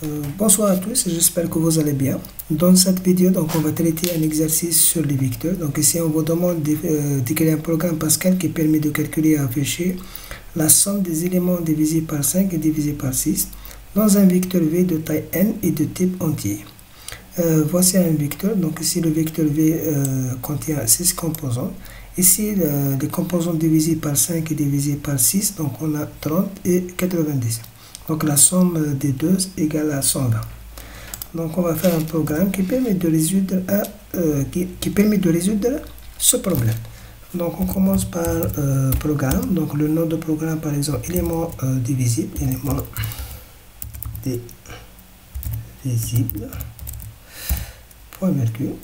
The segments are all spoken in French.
Bonsoir à tous, j'espère que vous allez bien. Dans cette vidéo, on va traiter un exercice sur les vecteurs. Donc ici, on vous demande d'écrire un programme Pascal qui permet de calculer et afficher la somme des éléments divisés par 5 et divisé par 6 dans un vecteur V de taille n et de type entier. Voici un vecteur. Donc ici, le vecteur V contient 6 composants. Ici, les composants divisés par 5 et divisés par 6, donc on a 30 et 90. Donc la somme des deux égale à 120. Donc on va faire un programme qui permet de résoudre, ce problème. Donc on commence par programme. Donc le nom de programme, par exemple, élément divisible, élément divisible, point virgule.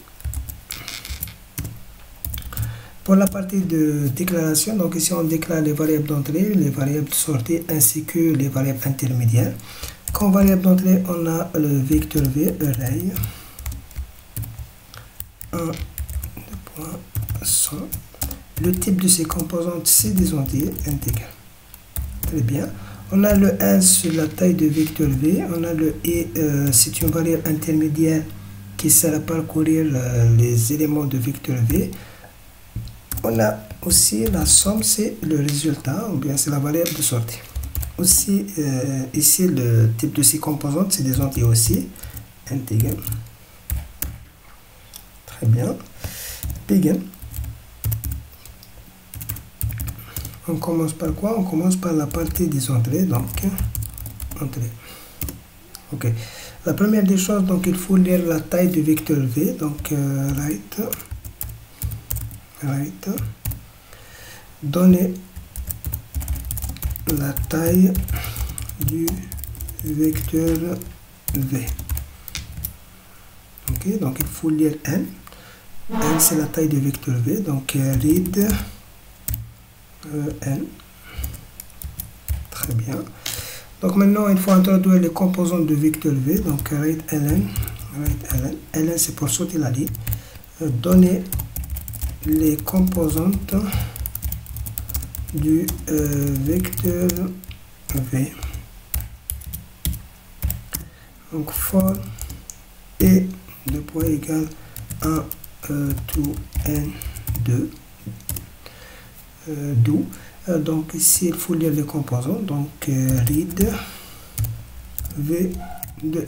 Pour la partie de déclaration, donc ici on déclare les variables d'entrée, les variables de sortie ainsi que les variables intermédiaires. Comme variable d'entrée, on a le vecteur V, array 1.100. Le type de ces composantes, c'est des entiers intégral. Très bien. On a le N sur la taille de vecteur V. On a le E, c'est une variable intermédiaire qui sert à parcourir les éléments de vecteur V. On a aussi la somme, c'est le résultat, ou bien c'est la variable de sortie. Aussi, ici, le type de ces composantes, c'est des entiers aussi, intégral. Très bien. Begin. On commence par quoi? On commence par la partie des entrées, donc, entrée. Ok. La première des choses, donc, il faut lire la taille du vecteur V, donc, right, donner la taille du vecteur V. Ok, donc il faut lire N. N c'est la taille du vecteur V, donc read N. Très bien. Donc maintenant il faut introduire les composantes du vecteur V, donc write ln. Ln c'est pour sauter la ligne. Donner les composantes du vecteur V. Donc for et de point égal 1 to n 2 do. Donc ici il faut lire les composants, donc read V de E.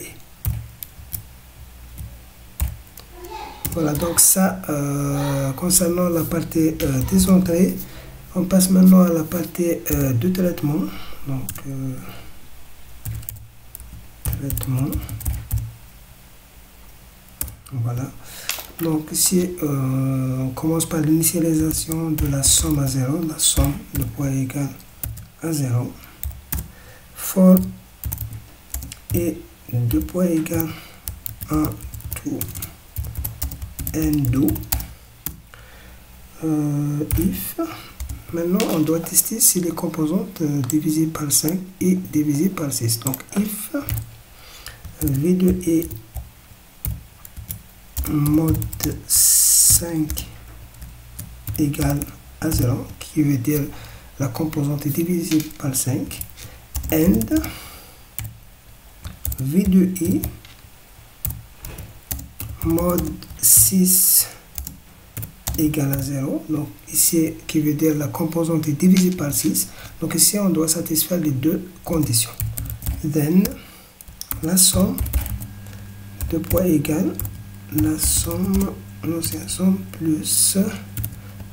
Voilà, donc ça, concernant la partie des entrées, on passe maintenant à la partie de traitement. Donc, traitement. Voilà. Donc ici, on commence par l'initialisation de la somme à 0, la somme de point égal à 0. For et de point égal 1 to n do. If. Maintenant, on doit tester si les composantes divisées par 5 et divisées par 6. Donc, if v de e mod 5 égale à 0, qui veut dire la composante est divisée par 5, and v de e mod 6 égale à 0, donc ici qui veut dire la composante est divisée par 6, donc ici on doit satisfaire les deux conditions. Then la somme de poids égale la somme plus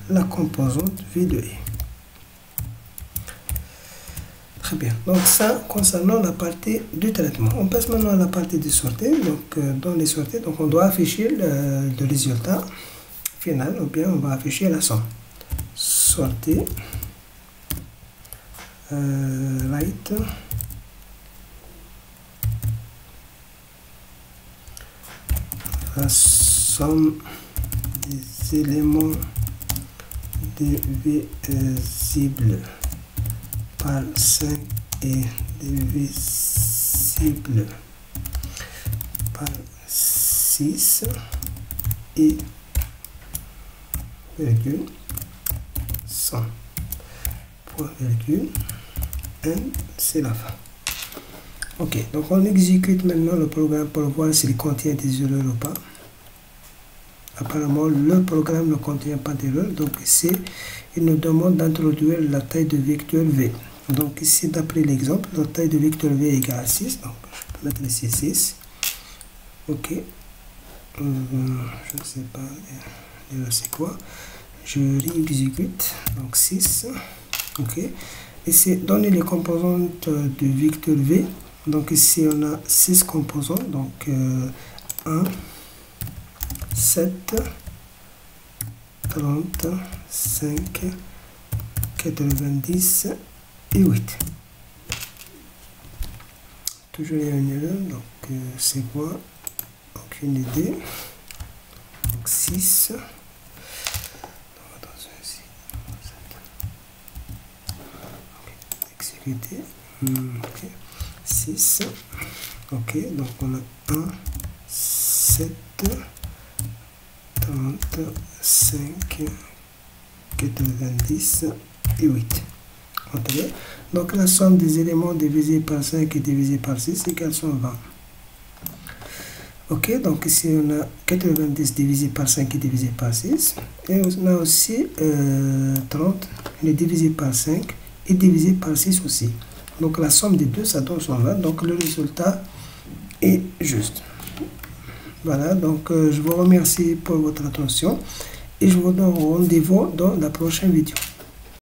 la composante V de E. Très bien, donc ça concernant la partie du traitement. On passe maintenant à la partie de sortie. Donc dans les sorties, donc on doit afficher le résultat final, ou bien on va afficher la somme. Sortie right la somme des éléments divisibles par 5 et divisible par 6 et virgule 100 point virgule n, c'est la fin. Ok, donc on exécute maintenant le programme pour voir s'il contient des erreurs ou pas. Apparemment, le programme ne contient pas d'erreur. Donc ici, il nous demande d'introduire la taille de vecteur V. Donc ici, d'après l'exemple, la taille de vecteur V est égale à 6. Donc je peux mettre ici 6. Ok. Je ne sais pas, c'est quoi. Je réexécute. Donc 6. Ok. Ici, donner les composantes du vecteur V. Donc ici, on a 6 composants. Donc 1, 7, 30, 5, 90 et 8. Toujours il y a une erreur. Donc c'est quoi? Aucune idée. Donc 6. Donc, attention ici. Okay. Exécuter. Ok. 6. Ok. Donc on a 1, 7, 30, 5, 90 et 8. Okay. Donc la somme des éléments divisé par 5 et divisé par 6 égale 120. Ok, donc ici on a 90 divisé par 5 et divisé par 6. Et on a aussi 30, il est divisé par 5 et divisé par 6 aussi. Donc la somme des deux, ça donne 120. Donc le résultat est juste. Voilà, donc je vous remercie pour votre attention et je vous donne rendez-vous dans la prochaine vidéo.